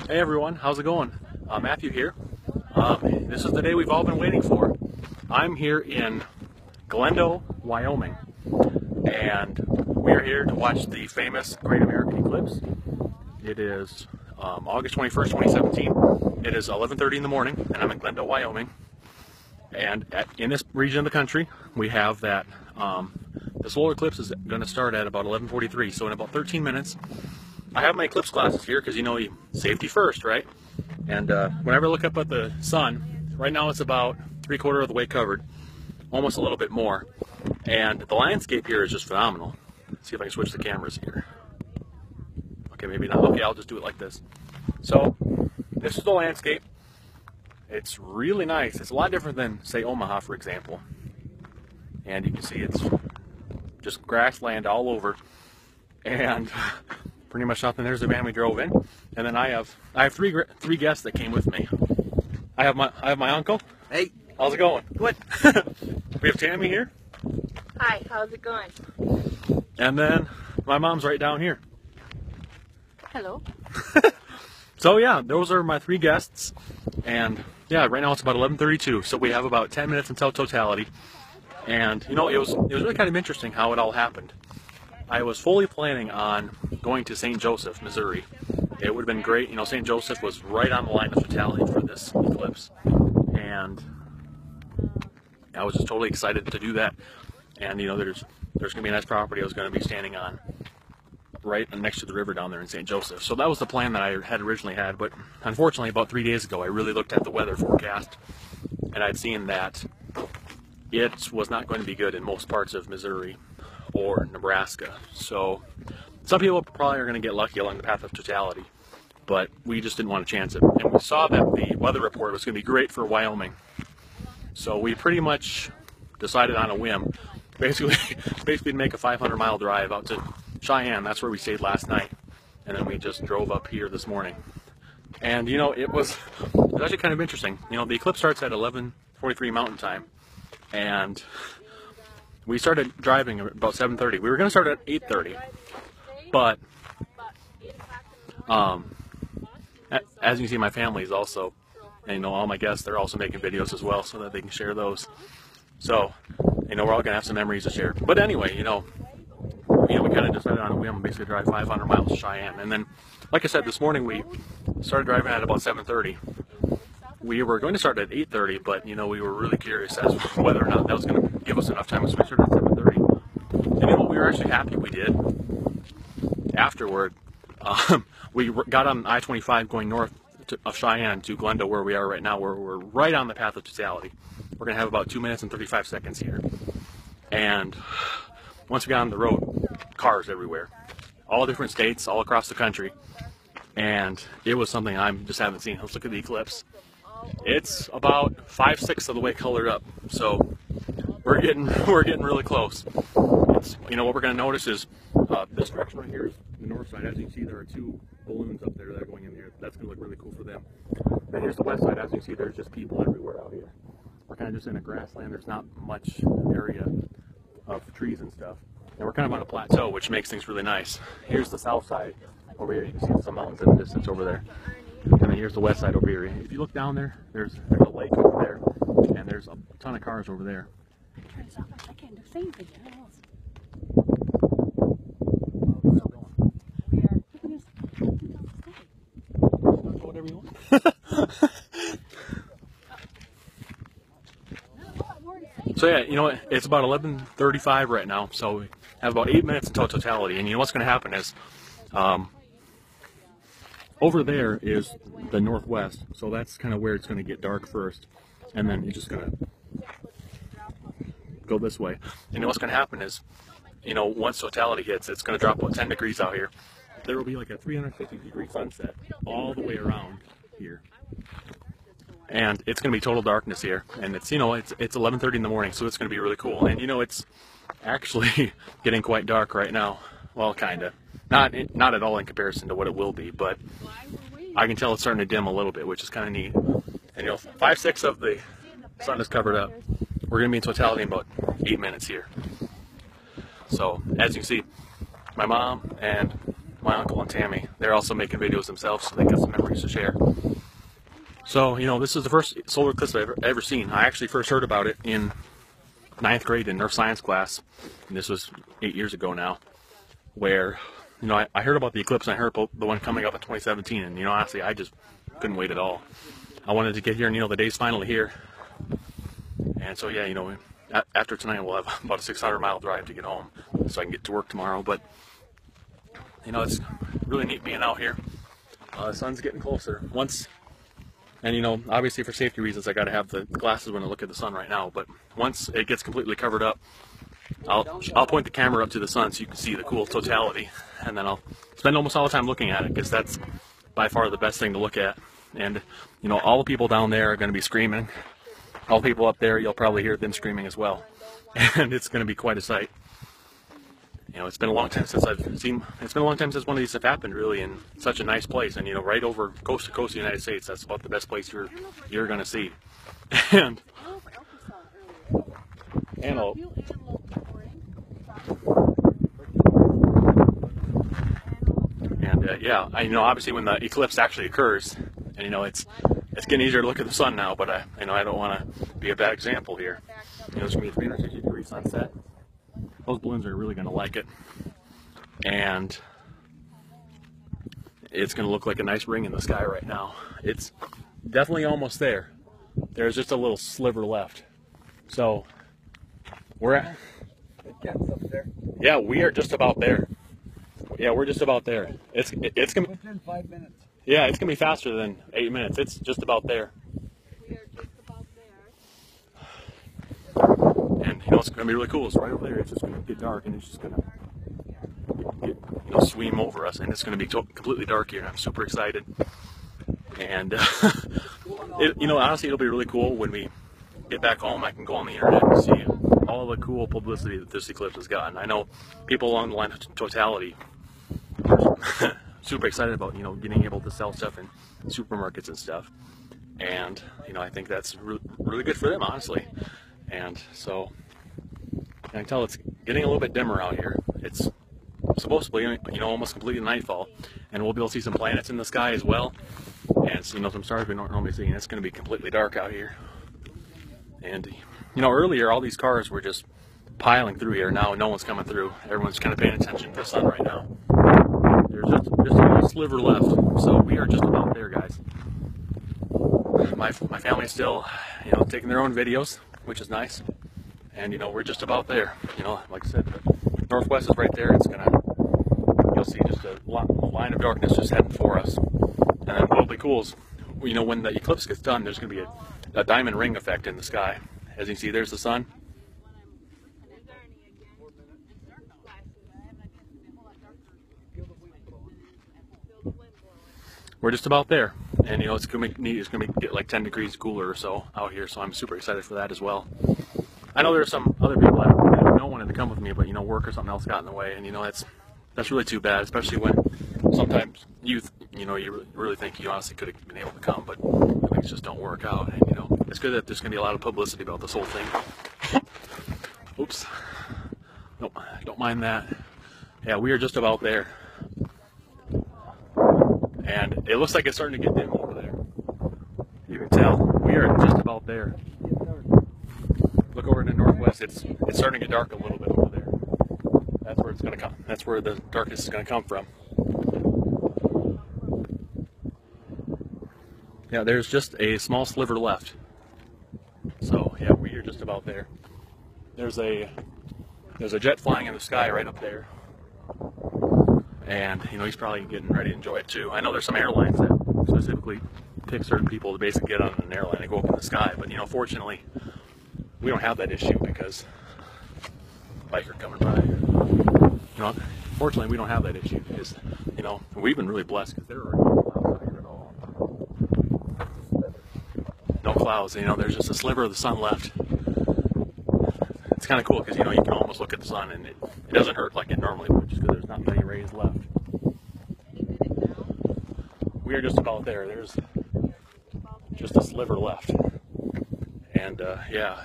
Hey everyone, how's it going? Matthew here. This is the day we've all been waiting for. I'm here in Glendo, Wyoming, and we're here to watch the famous Great American Eclipse. It is August 21st, 2017. It is 11:30 in the morning, and I'm in Glendo, Wyoming. And in this region of the country, we have that the solar eclipse is going to start at about 11:43, so in about 13 minutes. I have my eclipse glasses here because, you know, safety first, right? And whenever I look up at the sun, right now it's about 3/4 of the way covered, almost a little bit more. And the landscape here is just phenomenal. Let's see if I can switch the cameras here. Okay, maybe not. Okay, I'll just do it like this. So, this is the landscape. It's really nice. It's a lot different than, say, Omaha, for example. And you can see it's just grassland all over. And pretty much nothing. There's the van we drove in, and then I have three guests that came with me. I have my uncle. Hey, how's it going? Good. We have Tammy here. Hi, how's it going? And then my mom's right down here. Hello. So yeah, those are my three guests, and yeah, right now it's about 11:32, so we have about 10 minutes until totality. And you know, it was really kind of interesting how it all happened. I was fully planning on going to St. Joseph, Missouri. It would have been great. You know, St. Joseph was right on the line of totality for this eclipse. And I was just totally excited to do that. And, you know, there's going to be a nice property I was going to be standing on right next to the river down there in St. Joseph. So that was the plan that I had originally had. But unfortunately, about 3 days ago, I really looked at the weather forecast. And I'd seen that it was not going to be good in most parts of Missouri or Nebraska. So some people probably are going to get lucky along the path of totality, but we just didn't want to chance it. And we saw that the weather report was going to be great for Wyoming. So we pretty much decided on a whim, basically to make a 500-mile drive out to Cheyenne. That's where we stayed last night. And then we just drove up here this morning. And you know, it was actually kind of interesting. You know, the eclipse starts at 11:43 Mountain Time, and we started driving at about 7:30. We were going to start at 8:30, but as you can see, my family is also, and you know, all my guests, they're also making videos as well so that they can share those. So, you know, we're all going to have some memories to share. But anyway, you know, we kind of decided on a whim, basically drive 500 miles to Cheyenne. And then, like I said, this morning we started driving at about 7:30. We were going to start at 8:30, but you know, we were really curious as to whether or not that was going to give us enough time, so we started at 7:30. And you know, we were actually happy we did. Afterward, we got on I-25 going north of Cheyenne to Glendo, where we are right now, where we're right on the path of totality. We're going to have about 2 minutes and 35 seconds here. And once we got on the road, cars everywhere, all different states, all across the country. And it was something I just haven't seen. Let's look at the eclipse. It's about 5/6 of the way colored up, so we're getting really close. You know, what we're going to notice is this direction right here is the north side. As you can see, there are two balloons up there that are going in here. That's going to look really cool for them. And here's the west side. As you can see, there's just people everywhere out here. We're kind of just in a grassland. There's not much area of trees and stuff, and we're kind of on a plateau, which makes things really nice. Here's the south side over here. You can see some mountains in the distance over there. And then here's the west side over here. If you look down there, there's a lake over there, and there's a ton of cars over there. I can't do anything. Whatever you want. So yeah, you know, it's about 11:35 right now, so we have about 8 minutes until totality. And you know what's going to happen is, over there is the northwest, so that's kind of where it's going to get dark first, and then you're just going to go this way. And what's going to happen is, you know, once totality hits, it's going to drop about 10 degrees out here. There will be like a 350-degree sunset all the way around here, and it's going to be total darkness here. And it's, you know, it's 11:30 in the morning, so it's going to be really cool. And you know, it's actually getting quite dark right now. Well, kind of. Not at all in comparison to what it will be, but I can tell it's starting to dim a little bit, which is kind of neat. And you know, 5/6 of the sun is covered up. We're going to be in totality in about 8 minutes here. So, as you can see, my mom and my uncle and Tammy. They're also making videos themselves, so they got some memories to share. So, you know, this is the first solar eclipse I've ever seen. I actually first heard about it in 9th grade in Earth Science class, and this was 8 years ago now, where, you know, I heard about the eclipse, and I heard about the one coming up in 2017, and, you know, honestly, I just couldn't wait at all. I wanted to get here, and, you know, the day's finally here. And so, yeah, you know, after tonight, we'll have about a 600-mile drive to get home, so I can get to work tomorrow. But, you know, it's really neat being out here. The sun's getting closer. And, you know, obviously for safety reasons, I got to have the glasses when I look at the sun right now. But once it gets completely covered up, I'll point the camera up to the sun so you can see the cool totality. And then I'll spend almost all the time looking at it, because that's by far the best thing to look at. And, you know, all the people down there are going to be screaming. All the people up there, you'll probably hear them screaming as well. And it's going to be quite a sight. You know, it's been a long time since it's been a long time since one of these have happened, really, in such a nice place. And, you know, right over coast to coast of the United States, that's about the best place you're going to see. And yeah, you know, obviously when the eclipse actually occurs, and, you know, it's getting easier to look at the sun now, but you know, I don't want to be a bad example here. You know, it's going to be a 360-degree sunset. Those balloons are really going to like it, and it's going to look like a nice ring in the sky right now. It's definitely almost there. There's just a little sliver left. So we're at, yeah, we are just about there. Yeah, we're just about there. It's gonna within 5 minutes. Yeah, it's gonna be faster than 8 minutes. It's just about there. We are just about there. And, you know, it's gonna be really cool. It's right over there. It's just gonna get dark, and it's just gonna get, you know, swim over us, and it's gonna be completely dark here. And I'm super excited. And you know, honestly, it'll be really cool when we get back home. I can go on the internet and see all the cool publicity that this eclipse has gotten. I know people along the line of totality are super excited about, you know, getting able to sell stuff in supermarkets and stuff. And, you know, I think that's really good for them, honestly. And so I can tell it's getting a little bit dimmer out here. It's supposed to be, you know, almost completely nightfall, and we'll be able to see some planets in the sky as well, and, you know, some stars we don't normally see. And it's going to be completely dark out here. And, you know, earlier all these cars were just piling through here. Now no one's coming through. Everyone's kind of paying attention to the sun right now. There's just a little sliver left, so we are just about there, guys. My family's still, you know, taking their own videos, which is nice. And, you know, we're just about there. You know, like I said, the northwest is right there. It's gonna, you'll see just a line of darkness just heading for us. And then what'll be cool is, you know, when the eclipse gets done, there's gonna be a diamond ring effect in the sky. As you can see, there's the sun. We're just about there, and, you know, it's gonna get like 10 degrees cooler or so out here, so I'm super excited for that as well. I know there are some other people that don't wanted to come with me, but, you know, work or something else got in the way, and, you know, that's really too bad, especially when sometimes you really think you honestly could have been able to come, but things just don't work out. And, you know, it's good that there's gonna be a lot of publicity about this whole thing. Oops. Nope, don't mind that. Yeah, we are just about there. And it looks like it's starting to get dim over there. You can tell. We are just about there. Look over in the northwest. It's starting to get dark a little bit over there. That's where it's going to come. That's where the darkness is going to come from. Yeah, there's just a small sliver left. So yeah, we are just about there. There's a jet flying in the sky right up there. And, you know, he's probably getting ready to enjoy it too. I know there's some airlines that specifically pick certain people to basically get on an airline and go up in the sky, but, you know, fortunately, we don't have that issue because biker coming by. You know, fortunately, we don't have that issue because, you know, we've been really blessed because there are no clouds out here at all. No clouds. You know, there's just a sliver of the sun left. It's kind of cool because, you know, you can almost look at the sun and it doesn't hurt like it normally would just because there's not many rays left. We are just about there. There's just a sliver left. And yeah,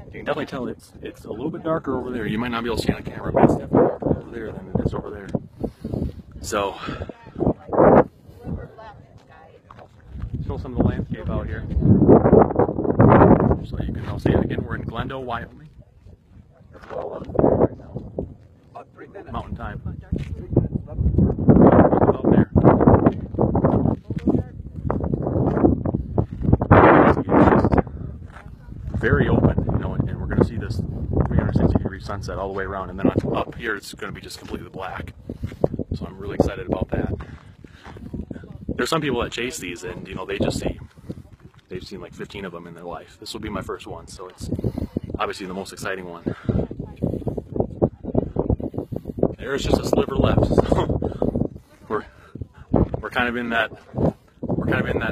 you can definitely tell it's a little bit darker over there. You might not be able to see on camera, but it's definitely darker over there than it is over there. So, show some of the landscape out here. So you can all see it again. We're in Glendo, Wyoming. Mountain time. Out there. It's just very open, you know, and we're going to see this 360-degree sunset all the way around, and then up here it's going to be just completely black. So I'm really excited about that. There's some people that chase these, and you know, they've seen like 15 of them in their life. This will be my first one, so it's obviously the most exciting one. There's just a sliver left, so we're kind of in that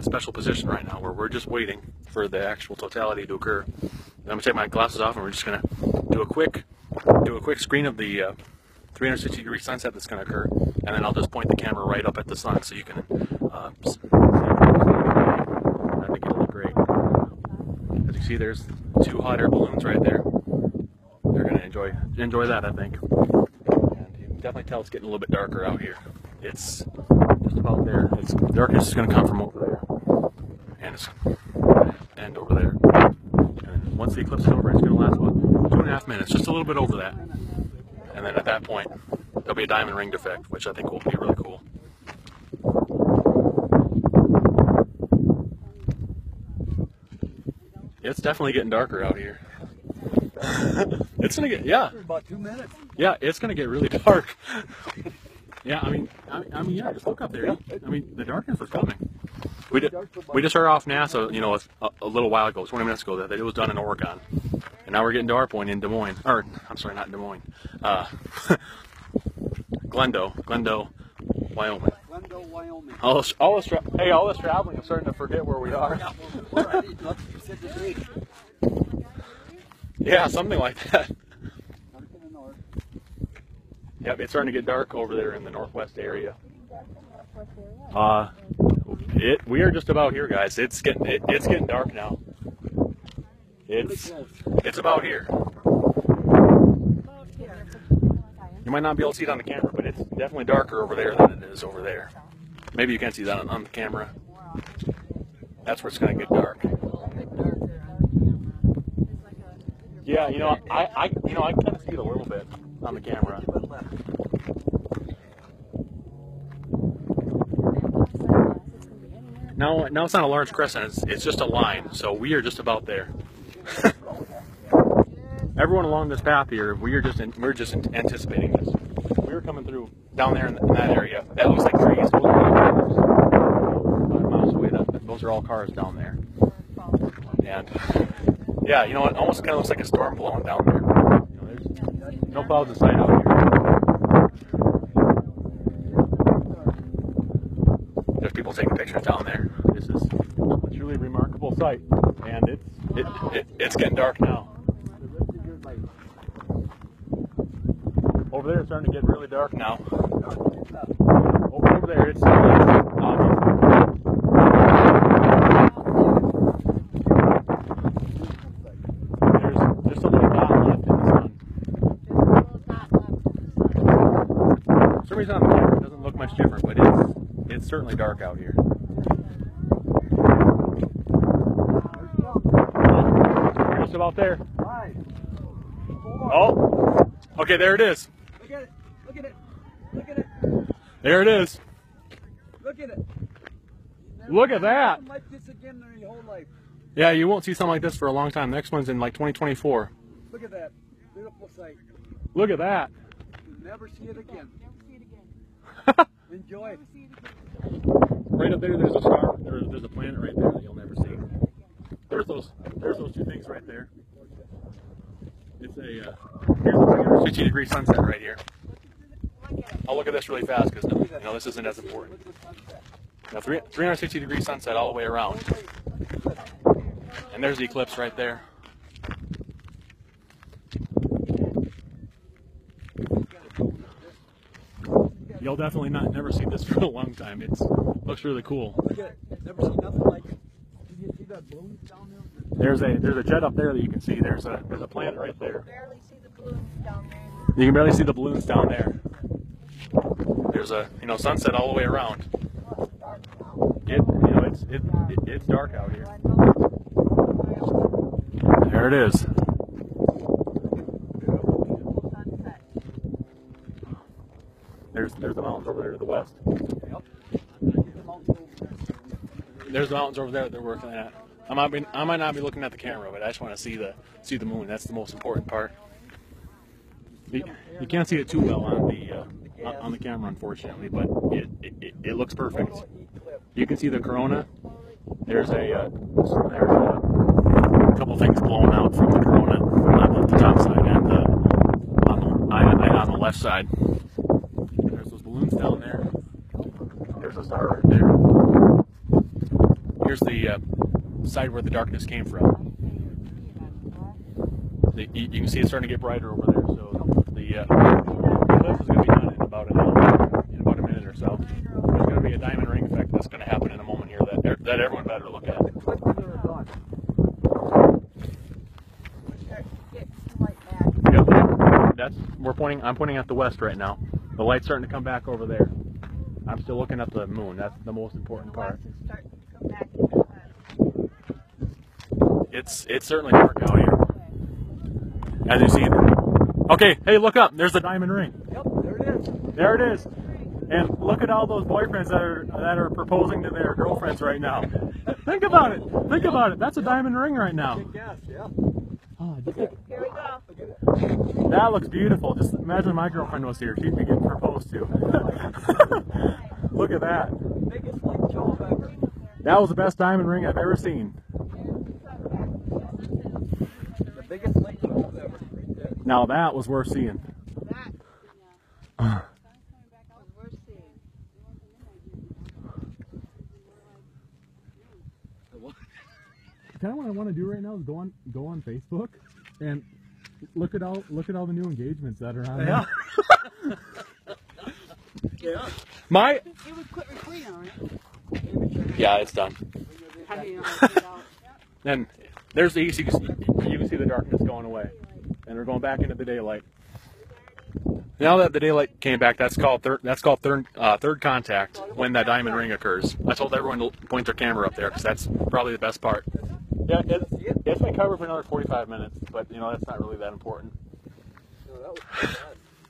special position right now where we're just waiting for the actual totality to occur. And I'm gonna take my glasses off, and we're just gonna do a quick screen of the 360-degree sunset that's gonna occur, and then I'll just point the camera right up at the sun so you can see. I think it'll look great. As you see, there's 2 hot air balloons right there. They're gonna enjoy that, I think. And you can definitely tell it's getting a little bit darker out here. It's just about there. The darkness is gonna come from over there, and over there. And once the eclipse is over, it's gonna last about 2.5 minutes, just a little bit over that. And then at that point, there'll be a diamond ring effect, which I think will be really cool. It's definitely getting darker out here. It's gonna get, yeah. About 2 minutes. Yeah, it's gonna get really dark. Yeah, I mean, yeah, just look up there. I mean, the darkness is coming. We just heard off NASA, you know, a little while ago, 20 minutes ago, that it was done in Oregon, and now we're getting to our point in Des Moines. Or, I'm sorry, not Des Moines. Glendo, Wyoming. Glendo, Wyoming. All this traveling, I'm starting to forget where we are. Yeah, something like that. Yep, it's starting to get dark over there in the northwest area. We are just about here, guys. It's getting dark now. It's about here. You might not be able to see it on the camera, but it's definitely darker over there than it is over there. Maybe you can't see that on the camera. That's where it's going to get dark. Yeah, you know, I kind of see it a little bit on the camera. No, it's not a large crescent. It's just a line. So we are just about there. Everyone along this path here, we're just anticipating this. We were coming through down there in that area. That looks like trees. Those are all cars. 5 miles away. Those are all cars down there. And yeah, you know, it almost kind of looks like a storm blowing down there. You know, there's no clouds in sight out here. There's people taking pictures down there. This is a truly remarkable sight, and it's getting dark now. Over there, it's starting to get really dark now. Over there, it's there's just a little dot left in the sun. For some reason on the camera, it doesn't look much different, but it's certainly dark out here. We're just about there. Oh, okay, there it is. Look at it. Look at it. Look at it. There it is. Look at it. Look at that. Like this again in your whole life. Yeah, you won't see something like this for a long time. The next one's in like 2024. Look at that. Beautiful sight. Look at that. You'll never see it again. Never see it again. Enjoy it. Never see it again. Right up there, there's a star. There's a planet right there that you'll never see. There's those 2 things right there. It's here's a 360-degree sunset right here. I'll look at this really fast because you know this isn't as important. Now 360-degree sunset all the way around, and there's the eclipse right there. You'll definitely never see this for a long time. It looks really cool. Look at it. Never seen nothing like it. Did you see that balloon down there? There's a jet up there that you can see. There's a planet right there. Barely see the balloons down there. You can barely see the balloons down there. there's a sunset all the way around. It's dark out here. There it is. There's the mountains over there to the west. There's the mountains over there that they're working at. I might not be looking at the camera, but I just want to see the moon. That's the most important part. You can't see it too well on the camera, unfortunately, but it looks perfect. You can see the corona. There's a couple things blowing out from the corona on the top side and on the left side. There's those balloons down there. There's a star right there. Here's the side where the darkness came from. You can see it's starting to get brighter over there. So the eclipse is going to be done in about a minute or so. There's going to be a diamond ring effect that's going to happen in a moment here that everyone better look at. Yep. I'm pointing at the west right now. The light's starting to come back over there. I'm still looking at the moon. That's the most important part. It's certainly dark out here. As you see. Okay, hey, look up. There's the diamond ring. Yep, there it is. There it is. And look at all those boyfriends that are proposing to their girlfriends right now. Think about it. Think about it. That's a diamond ring right now. Good guess, yeah. Oh, Here we go. that looks beautiful. Just imagine my girlfriend was here. She'd be getting proposed to. Look at that. Biggest lake job ever. That was the best diamond ring I've ever seen. The biggest lake job ever. Right there. Now that was worth seeing. That was worth seeing. Kind of what I want to do right now is go on Facebook and look at all the new engagements that are on there. Yeah. My You would quit recording on it. yeah, it's done. How do you know how to get out? Then there's the east. You can see the darkness going away, and we're going back into the daylight. Now that the daylight came back, that's called third contact when that diamond ring occurs. I told everyone to point their camera up there because that's probably the best part. Yeah, it's been covered for another 45 minutes, but that's not really that important. No, that was pretty bad.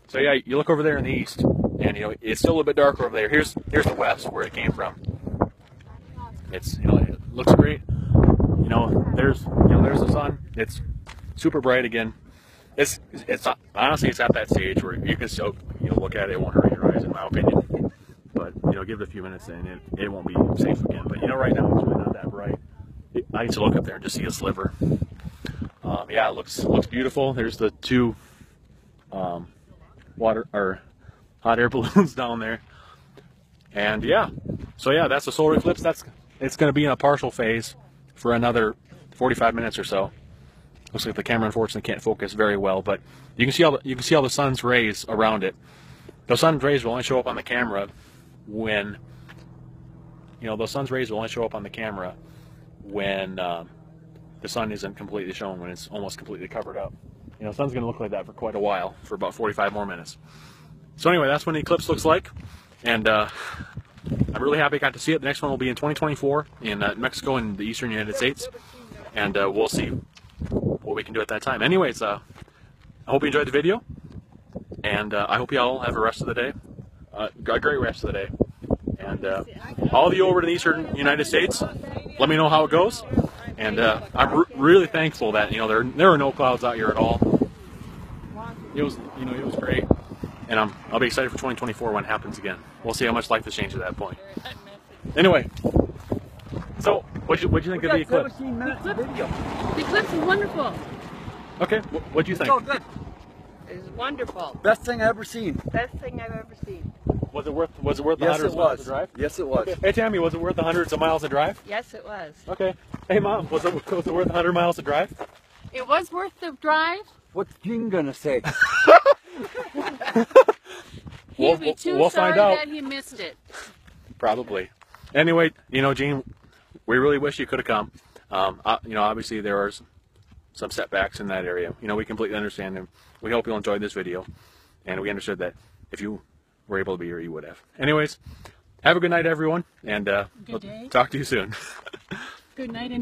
So yeah, you look over there in the east, and it's still a little bit darker over there. Here's the west where it came from. It looks great. There's the sun. It's super bright again. It's honestly it's at that stage where you can still look at it. It won't hurt your eyes, in my opinion. But give it a few minutes and it won't be safe again. But right now it's really not that bright. I need to look up there and just see a sliver. Yeah, it looks beautiful. There's the two hot air balloons down there. And so that's the solar eclipse. It's going to be in a partial phase for another 45 minutes or so. Looks like the camera unfortunately can't focus very well, but you can see all the sun's rays around it. The sun's rays will only show up on the camera when the sun isn't completely shown, when it's almost completely covered up. The sun's going to look like that for quite a while, for about 45 more minutes. So anyway, that's when the eclipse looks like, and I'm really happy I got to see it. The next one will be in 2024 in Mexico and the eastern United States, and we'll see what we can do at that time. Anyways, I hope you enjoyed the video, and I hope you all have a rest of the day, a great rest of the day. And all of you over to the eastern United States, let me know how it goes. And I'm really thankful that there are no clouds out here at all. It was great, and I'll be excited for 2024 when it happens again. We'll see how much life has changed at that point. Anyway, so what'd you think of the eclipse? 17 minutes of video. The eclipse is wonderful. Okay, what'd you think? So good. It's wonderful. Best thing I ever seen. Best thing I've ever seen. Was it worth the Yes, hundreds it of miles was. to drive? Yes, it was. Okay. Hey Tammy, was it worth the hundreds of miles to drive? Yes, it was. Okay. Hey Mom, was it worth 100 miles to drive? It was worth the drive. What's Gene gonna say? He'd be too we'll sorry find out. that he missed it. Probably. Anyway, Gene, we really wish you could have come. Obviously there are some setbacks in that area. We completely understand them. We hope you'll enjoy this video, and we understood that if you were able to be here, you would have. Anyways, have a good night, everyone, and Good day. talk to you soon. Good night and